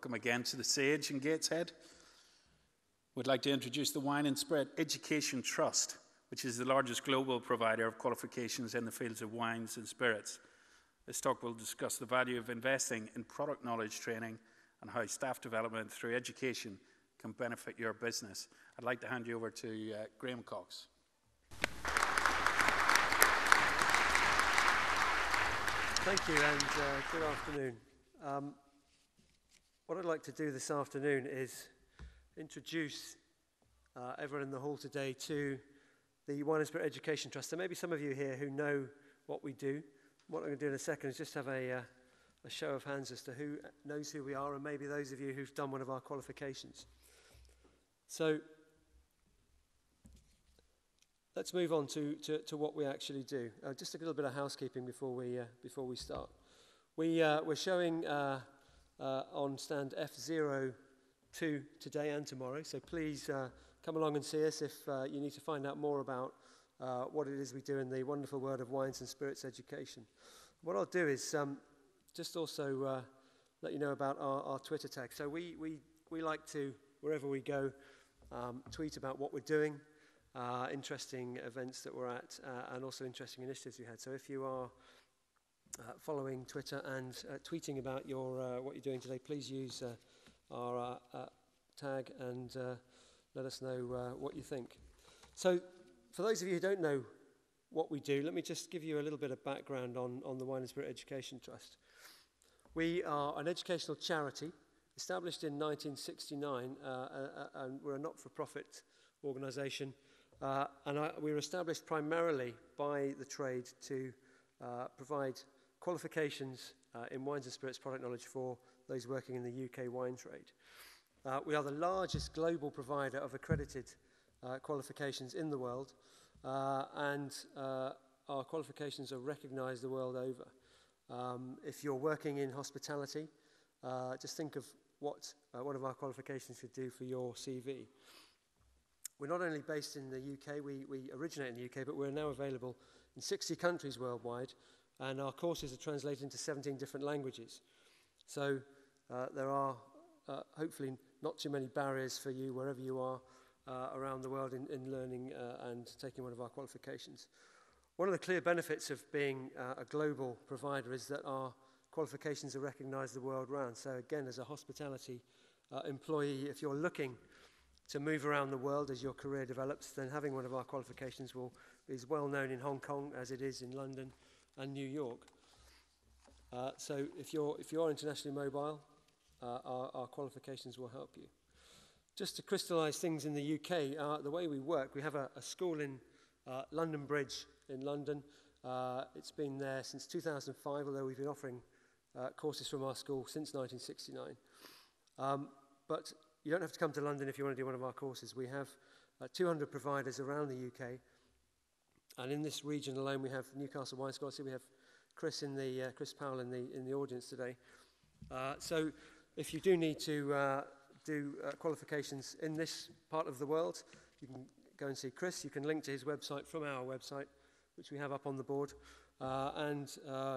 welcome again to the Sage in Gateshead. We'd like to introduce the Wine and Spirit Education Trust, which is the largest global provider of qualifications in the fields of wines and spirits. This talk will discuss the value of investing in product knowledge training and how staff development through education can benefit your business. I'd like to hand you over to Graham Cox. Thank you, and good afternoon. What I'd like to do this afternoon is introduce everyone in the hall today to the Wine and Spirit Education Trust. There may be some of you here who know what we do. What I'm going to do in a second is just have a show of hands as to who knows who we are, and maybe those of you who've done one of our qualifications. So let's move on to what we actually do. Just a little bit of housekeeping before we start. We're showing on stand F02 today and tomorrow, so please come along and see us if you need to find out more about what it is we do in the wonderful world of wines and spirits education. What I'll do is just also let you know about our Twitter tag. So we like to, wherever we go, tweet about what we're doing, interesting events that we're at, and also interesting initiatives we had. So if you are following Twitter and tweeting about what you're doing today, please use our tag and let us know what you think. So for those of you who don't know what we do, let me just give you a little bit of background on the Wine and Spirit Education Trust. We are an educational charity established in 1969, and we're a not-for-profit organisation. We were established primarily by the trade to provide qualifications in wines and spirits product knowledge for those working in the UK wine trade. We are the largest global provider of accredited qualifications in the world, and our qualifications are recognised the world over. If you're working in hospitality, just think of what one of our qualifications could do for your CV. We're not only based in the UK, we originate in the UK, but we're now available in 60 countries worldwide, and our courses are translated into 17 different languages. So there are hopefully not too many barriers for you wherever you are around the world in learning and taking one of our qualifications. One of the clear benefits of being a global provider is that our qualifications are recognised the world round. So again, as a hospitality employee, if you're looking to move around the world as your career develops, then having one of our qualifications is well known in Hong Kong as it is in London and New York. So if you're internationally mobile, our qualifications will help you. Just to crystallise things in the UK, the way we work, we have a school in London Bridge in London. It's been there since 2005, although we've been offering courses from our school since 1969. But you don't have to come to London if you want to do one of our courses. We have 200 providers around the UK. And in this region alone, we have Newcastle Wine School. So we have Chris Powell in the audience today. So if you do need to do qualifications in this part of the world, you can go and see Chris. You can link to his website from our website, which we have up on the board. And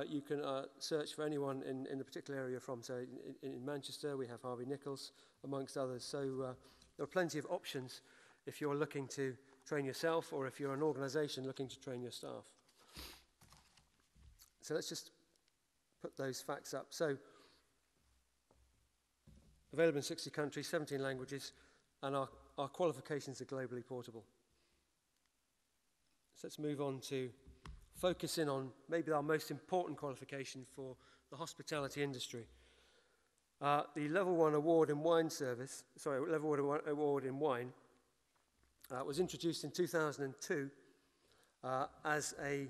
you can search for anyone in the particular area you're from. So in Manchester, we have Harvey Nichols, amongst others. So there are plenty of options if you're looking to train yourself or if you're an organisation looking to train your staff. So let's just put those facts up. So available in 60 countries, 17 languages, and our qualifications are globally portable. So let's move on to focus in on maybe our most important qualification for the hospitality industry. The Level 1 Award in Wine Level 1 Award in Wine was introduced in 2002 as an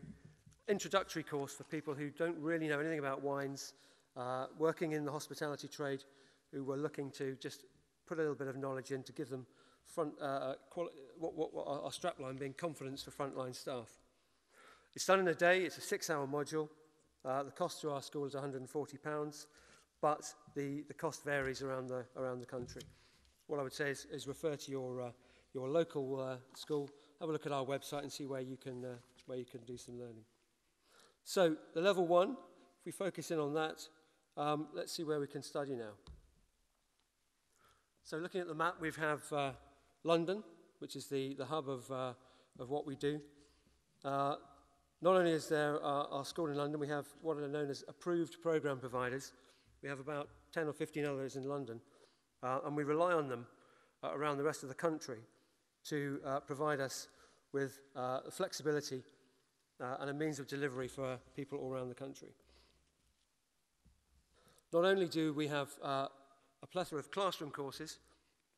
introductory course for people who don't really know anything about wines, working in the hospitality trade, who were looking to just put a little bit of knowledge in to give them what our strapline being confidence for frontline staff. It's done in a day. It's a 6-hour module. The cost to our school is £140, but the cost varies around the country. What I would say is refer to your local school, have a look at our website and see where you can do some learning. So the level 1, if we focus in on that, let's see where we can study now. So looking at the map, we have London, which is the hub of what we do. Not only is there our school in London, we have what are known as approved program providers. We have about 10 or 15 others in London, and we rely on them around the rest of the country to provide us with flexibility and a means of delivery for people all around the country. Not only do we have a plethora of classroom courses,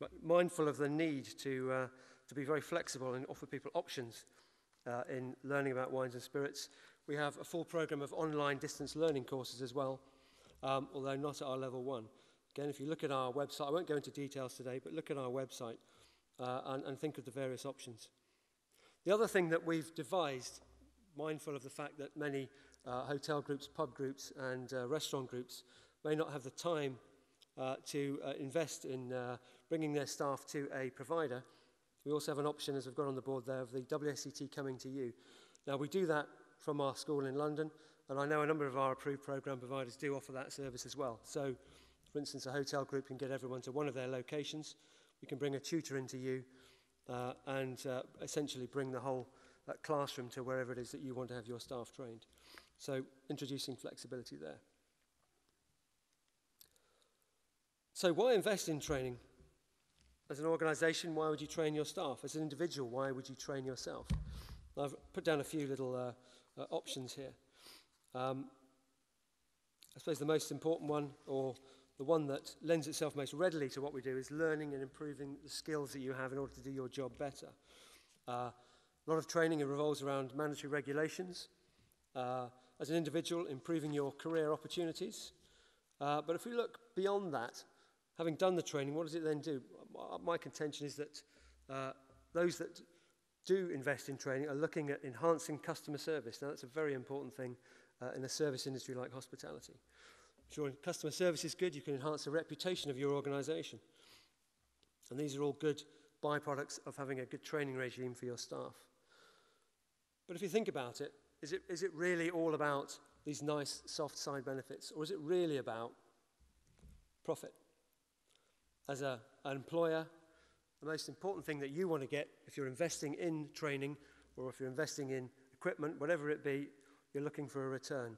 but mindful of the need to be very flexible and offer people options in learning about wines and spirits, we have a full program of online distance learning courses as well, although not at our level 1. Again, if you look at our website, I won't go into details today, but look at our website and think of the various options. The other thing that we've devised, mindful of the fact that many hotel groups, pub groups, and restaurant groups may not have the time to invest in bringing their staff to a provider, we also have an option, as I've got on the board there, of the WSET coming to you. Now, we do that from our school in London, and I know a number of our approved program providers do offer that service as well. So, for instance, a hotel group can get everyone to one of their locations. We can bring a tutor into you and essentially bring the whole classroom to wherever it is that you want to have your staff trained. So, introducing flexibility there. So why invest in training? As an organisation, why would you train your staff? As an individual, why would you train yourself? I've put down a few little options here. I suppose the most important one, or the one that lends itself most readily to what we do, is learning and improving the skills that you have in order to do your job better. A lot of training revolves around mandatory regulations. As an individual, improving your career opportunities. But if we look beyond that, having done the training, what does it then do? My contention is that those that do invest in training are looking at enhancing customer service. Now, that's a very important thing in a service industry like hospitality. If your customer service is good, you can enhance the reputation of your organisation. And these are all good byproducts of having a good training regime for your staff. But if you think about it, is it really all about these nice soft side benefits, or is it really about profit? As an employer, the most important thing that you want to get if you're investing in training or if you're investing in equipment, whatever it be, you're looking for a return.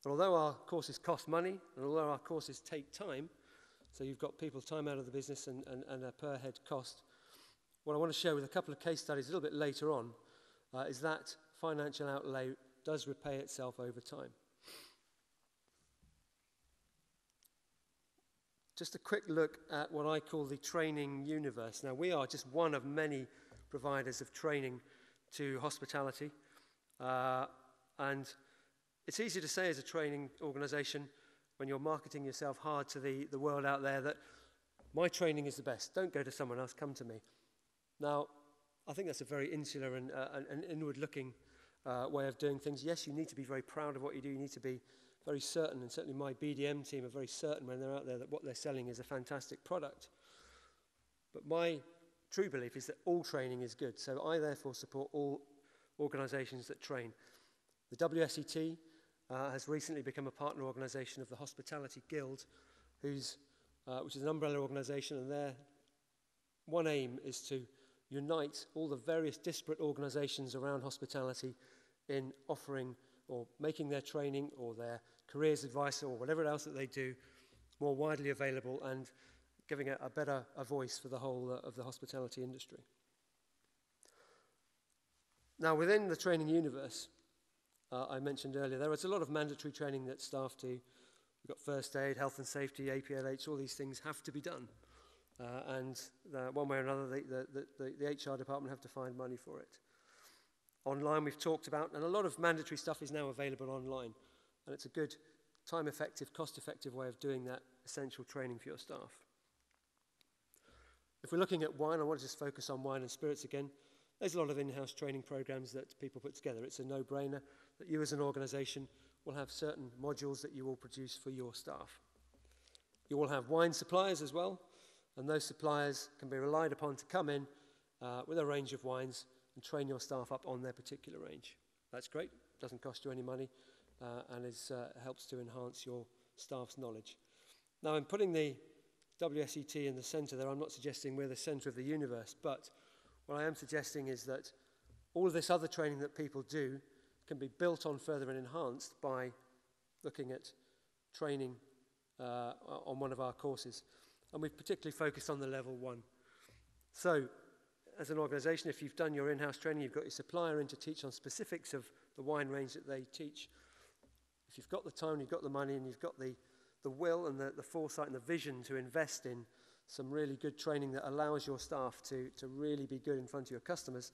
And although our courses cost money, and although our courses take time, so you've got people time out of the business and a per head cost, what I want to share with a couple of case studies a little bit later on is that financial outlay does repay itself over time. Just a quick look at what I call the training universe. Now, we are just one of many providers of training to hospitality. And it's easy to say as a training organisation, when you're marketing yourself hard to the world out there, that my training is the best. Don't go to someone else, come to me. Now, I think that's a very insular and an inward-looking way of doing things. Yes, you need to be very proud of what you do. You need to be very certain, and certainly my BDM team are very certain when they're out there that what they're selling is a fantastic product. But my true belief is that all training is good, so I therefore support all organisations that train. The WSET has recently become a partner organisation of the Hospitality Guild, which is an umbrella organisation, and their one aim is to unite all the various disparate organisations around hospitality in offering or making their training or their careers advice or whatever else that they do more widely available and giving a better voice for the whole of the hospitality industry. Now, within the training universe, I mentioned earlier, there is a lot of mandatory training that staff do. We've got first aid, health and safety, APLH, all these things have to be done. And one way or another, the HR department have to find money for it. Online, we've talked about, and a lot of mandatory stuff is now available online. And it's a good, time-effective, cost-effective way of doing that essential training for your staff. If we're looking at wine, I want to just focus on wine and spirits again. There's a lot of in-house training programs that people put together. It's a no-brainer that you as an organisation will have certain modules that you will produce for your staff. You will have wine suppliers as well, and those suppliers can be relied upon to come in with a range of wines and train your staff up on their particular range. That's great, doesn't cost you any money, and helps to enhance your staff's knowledge. Now, in putting the WSET in the centre there, I'm not suggesting we're the centre of the universe, but what I am suggesting is that all of this other training that people do can be built on further and enhanced by looking at training on one of our courses. And we've particularly focused on the level 1. So, as an organisation, if you've done your in-house training, you've got your supplier in to teach on specifics of the wine range that they teach. If you've got the time, you've got the money, and you've got the will and the foresight and the vision to invest in some really good training that allows your staff to really be good in front of your customers,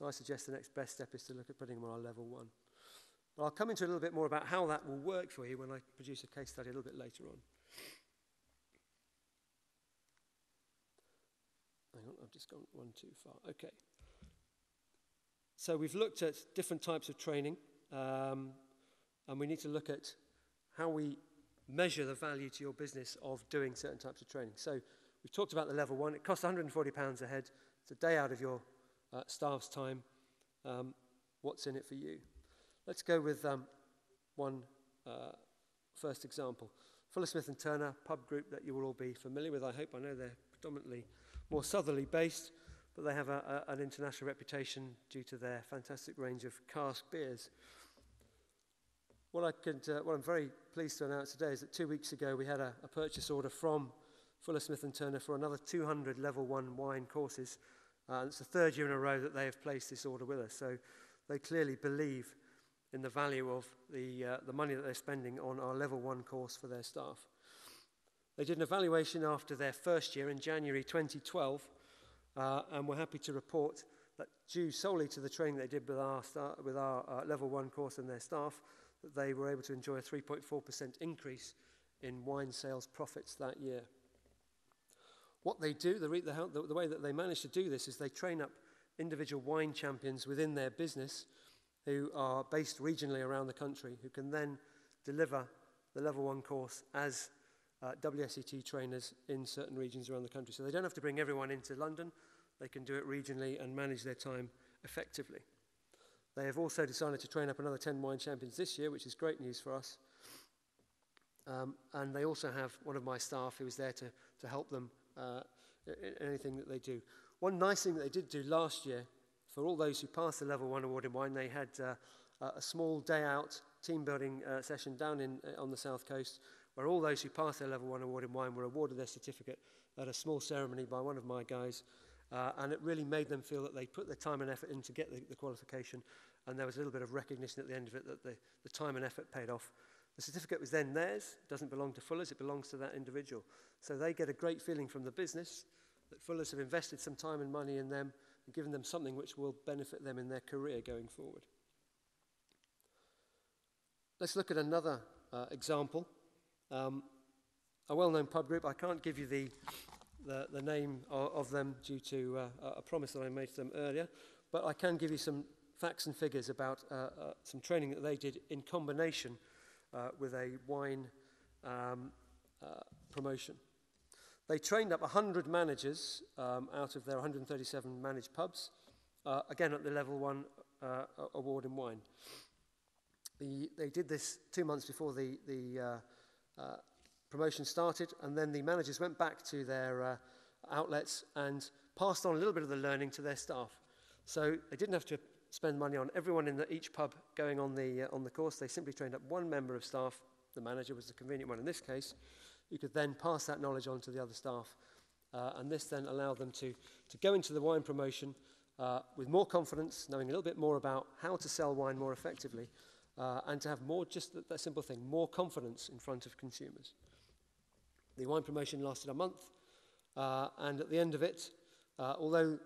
I suggest the next best step is to look at putting them on our level 1. But I'll come into a little bit more about how that will work for you when I produce a case study a little bit later on. Hang on, I've just gone one too far. Okay. So we've looked at different types of training, and we need to look at how we measure the value to your business of doing certain types of training. So we've talked about the level 1. It costs £140 a head. It's a day out of your staff's time. What's in it for you? Let's go with one first example. Fuller Smith & Turner, pub group that you will all be familiar with, I hope. I know they're predominantly more southerly based, but they have an international reputation due to their fantastic range of cask beers. What I'm very pleased to announce today is that 2 weeks ago we had a purchase order from Fuller Smith & Turner for another 200 level 1 wine courses. And it's the third year in a row that they have placed this order with us. So they clearly believe in the value of the money that they're spending on our level 1 course for their staff. They did an evaluation after their first year in January 2012, and we're happy to report that due solely to the training they did with our level 1 course and their staff, that they were able to enjoy a 3.4% increase in wine sales profits that year. What they do, the way that they manage to do this is they train up individual wine champions within their business who are based regionally around the country, who can then deliver the level 1 course as WSET trainers in certain regions around the country. So they don't have to bring everyone into London. They can do it regionally and manage their time effectively. They have also decided to train up another 10 wine champions this year, which is great news for us. And they also have one of my staff who is there to help them in anything that they do. One nice thing that they did do last year, for all those who passed the level 1 award in wine, they had a small day out team building session down on the south coast, where all those who passed their level 1 award in wine were awarded their certificate at a small ceremony by one of my guys. And it really made them feel that they put their time and effort in to get the qualification, and there was a little bit of recognition at the end of it that the time and effort paid off. The certificate was then theirs. It doesn't belong to Fuller's, it belongs to that individual. So they get a great feeling from the business that Fuller's have invested some time and money in them and given them something which will benefit them in their career going forward. Let's look at another example. A well-known pub group. I can't give you the name of them due to a promise that I made to them earlier, but I can give you some facts and figures about some training that they did in combination with a wine promotion. They trained up 100 managers out of their 137 managed pubs, again at the level 1 award in wine. They did this 2 months before the promotion started, and then the managers went back to their outlets and passed on a little bit of the learning to their staff. So they didn't have to spend money on everyone in each pub going on the course. They simply trained up one member of staff. The manager was the convenient one in this case. You could then pass that knowledge on to the other staff, and this then allowed them to go into the wine promotion with more confidence, knowing a little bit more about how to sell wine more effectively, and to have more, just that simple thing, more confidence in front of consumers. The wine promotion lasted a month, and at the end of it, although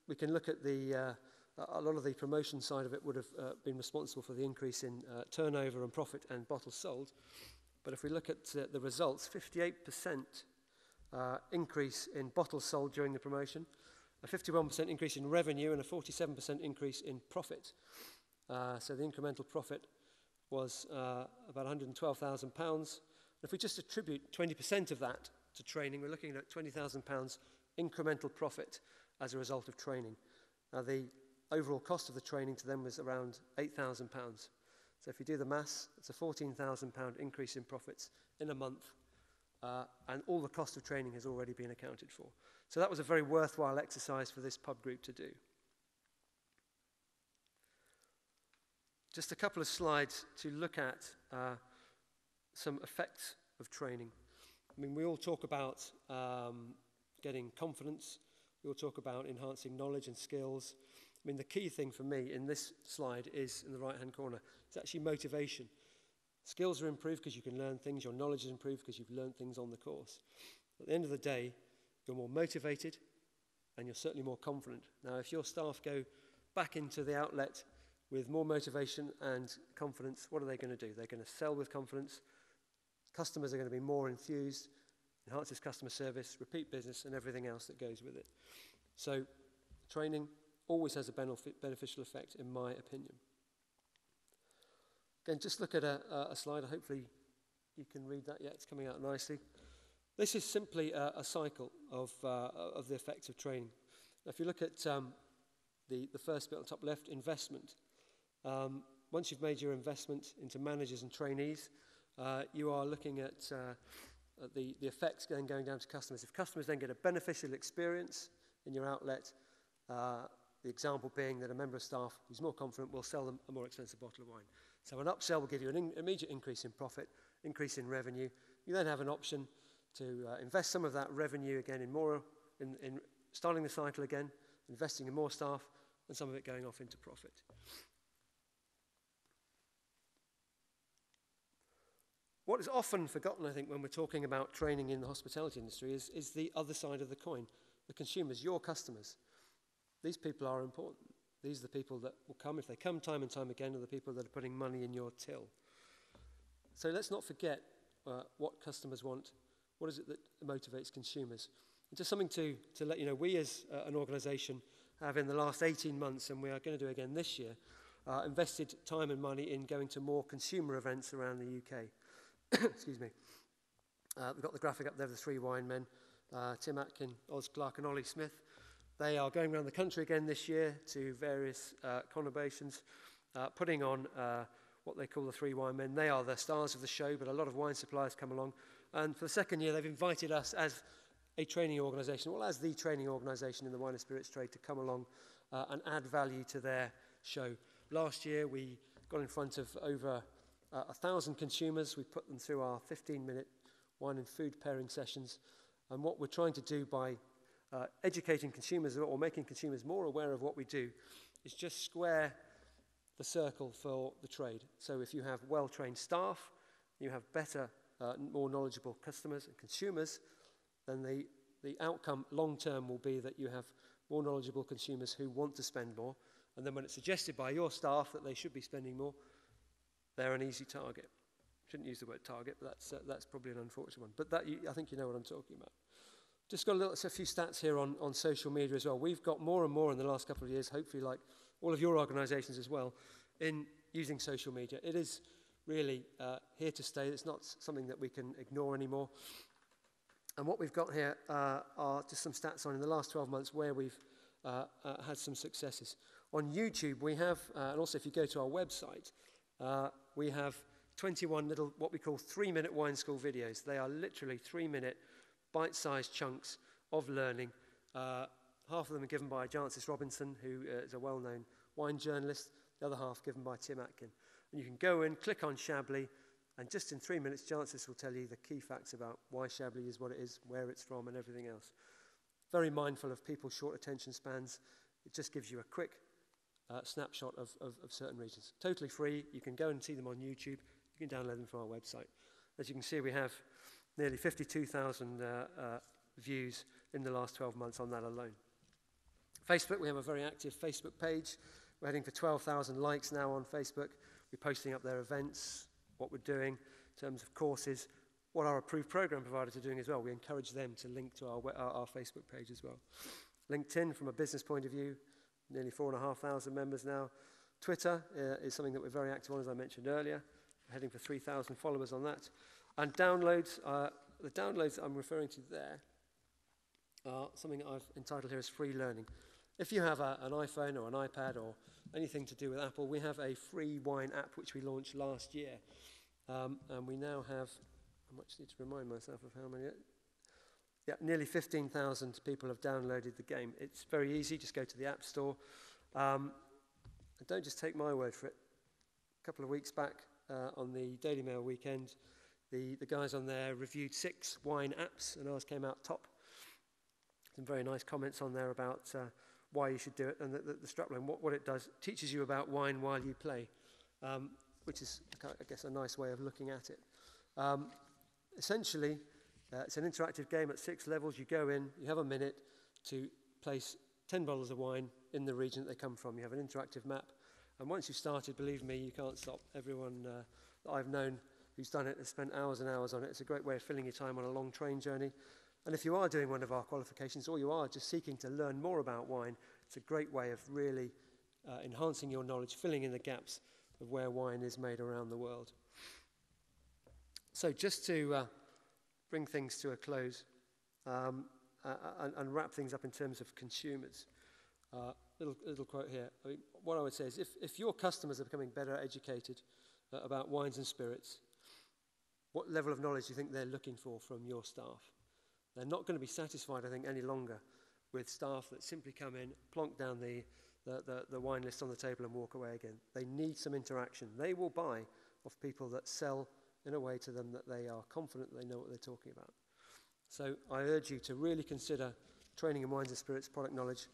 we can look at a lot of the promotion side of it would have been responsible for the increase in turnover and profit and bottles sold. But if we look at the results, 58% increase in bottles sold during the promotion, a 51% increase in revenue, and a 47% increase in profit. So the incremental profit was about £112,000. If we just attribute 20% of that to training, we're looking at £20,000 incremental profit as a result of training. Now, the overall cost of the training to them was around £8,000. So if you do the maths, it's a £14,000 increase in profits in a month and all the cost of training has already been accounted for. So that was a very worthwhile exercise for this pub group to do. Just a couple of slides to look at some effects of training. I mean, we all talk about getting confidence. We all talk about enhancing knowledge and skills. I mean, the key thing for me in this slide is, in the right-hand corner, it's actually motivation. Skills are improved because you can learn things. Your knowledge is improved because you've learned things on the course. At the end of the day, you're more motivated and you're certainly more confident. Now, if your staff go back into the outlet with more motivation and confidence, what are they going to do? They're going to sell with confidence. Customers are going to be more enthused, enhances customer service, repeat business, and everything else that goes with it. So training always has a beneficial effect, in my opinion. Again, just look at a slide. Hopefully you can read that. Yeah, it's coming out nicely. This is simply a cycle of the effects of training. Now, if you look at the first bit on top left, investment. Once you've made your investment into managers and trainees, you are looking at the effects going down to customers. If customers then get a beneficial experience in your outlet, the example being that a member of staff who's more confident will sell them a more expensive bottle of wine. So an upsell will give you an immediate increase in profit, increase in revenue. You then have an option to invest some of that revenue again in starting the cycle again, investing in more staff, and some of it going off into profit. What is often forgotten, I think, when we're talking about training in the hospitality industry is the other side of the coin, the consumers, your customers. These people are important. These are the people that will come. If they come time and time again, are the people that are putting money in your till. So let's not forget what customers want. What is it that motivates consumers? And just something to let you know, we as an organisation have in the last 18 months, and we are going to do again this year, invested time and money in going to more consumer events around the UK. Excuse me. We've got the graphic up there of the three wine men, Tim Atkin, Oz Clark and Ollie Smith. They are going around the country again this year to various conurbations, putting on what they call the three wine men. They are the stars of the show, but a lot of wine suppliers come along. And for the second year, they've invited us as a training organisation, well, as the training organisation in the wine and spirits trade, to come along and add value to their show. Last year, we got in front of over 1,000 consumers. We put them through our 15-minute wine and food pairing sessions. And what we're trying to do by educating consumers or making consumers more aware of what we do is just square the circle for the trade. So if you have well-trained staff, you have better, more knowledgeable customers and consumers, then the outcome long-term will be that you have more knowledgeable consumers who want to spend more. And then when it's suggested by your staff that they should be spending more, they're an easy target. Shouldn't use the word target, but that's probably an unfortunate one. But I think you know what I'm talking about. Just got a few stats here on social media as well. We've got more and more in the last couple of years, hopefully like all of your organisations as well, in using social media. It is really here to stay. It's not something that we can ignore anymore. And what we've got here are just some stats on in the last 12 months where we've had some successes. On YouTube, we have, and also if you go to our website, we have 21 little, what we call 3-minute wine school videos. They are literally 3-minute bite-sized chunks of learning. Half of them are given by Jancis Robinson, who is a well-known wine journalist. The other half given by Tim Atkin. And you can go in, click on Chablis, and just in 3 minutes, Jancis will tell you the key facts about why Chablis is what it is, where it's from, and everything else. Very mindful of people's short attention spans. It just gives you a quick snapshot of certain regions. Totally free. You can go and see them on YouTube. You can download them from our website. As you can see, we have nearly 52,000 views in the last 12 months on that alone. Facebook, we have a very active Facebook page. We're heading for 12,000 likes now on Facebook. We're posting up their events, what we're doing in terms of courses, what our approved program providers are doing as well. We encourage them to link to our Facebook page as well. LinkedIn, from a business point of view, nearly 4,500 members now. Twitter is something that we're very active on, as I mentioned earlier. We're heading for 3,000 followers on that. And downloads, the downloads I'm referring to there are something that I've entitled here as free learning. If you have an iPhone or an iPad or anything to do with Apple, we have a free wine app which we launched last year. And we now have, I might just need to remind myself of how many. Yeah, nearly 15,000 people have downloaded the game. It's very easy, just go to the App Store. And don't just take my word for it. A couple of weeks back on the Daily Mail weekend, the guys on there reviewed 6 wine apps, and ours came out top. Some very nice comments on there about why you should do it, and the strapline, what it does, teaches you about wine while you play, which is, I guess, a nice way of looking at it. Essentially, it's an interactive game at 6 levels. You go in, you have a minute to place 10 bottles of wine in the region that they come from. You have an interactive map, and once you've started, believe me, you can't stop. Everyone that I've known who's done it has spent hours and hours on it. It's a great way of filling your time on a long train journey. And if you are doing one of our qualifications, or you are just seeking to learn more about wine, it's a great way of really enhancing your knowledge, filling in the gaps of where wine is made around the world. So just to bring things to a close and wrap things up in terms of consumers, little quote here. I mean, what I would say is if your customers are becoming better educated about wines and spirits, what level of knowledge do you think they're looking for from your staff? They're not going to be satisfied, I think, any longer with staff that simply come in, plonk down the wine list on the table and walk away again. They need some interaction. They will buy off people that sell in a way to them that they are confident they know what they're talking about. So I urge you to really consider training in wines and spirits product knowledge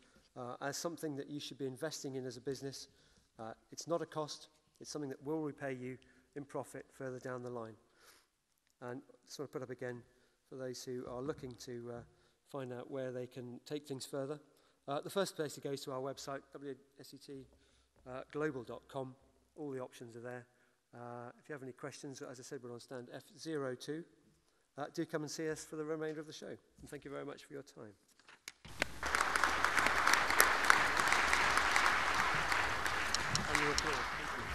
as something that you should be investing in as a business. It's not a cost. It's something that will repay you in profit further down the line. And just want to put up again, for those who are looking to find out where they can take things further. The first place to go is to our website, wsetglobal.com. All the options are there. If you have any questions, as I said, we're on stand F02. Do come and see us for the remainder of the show. And thank you very much for your time.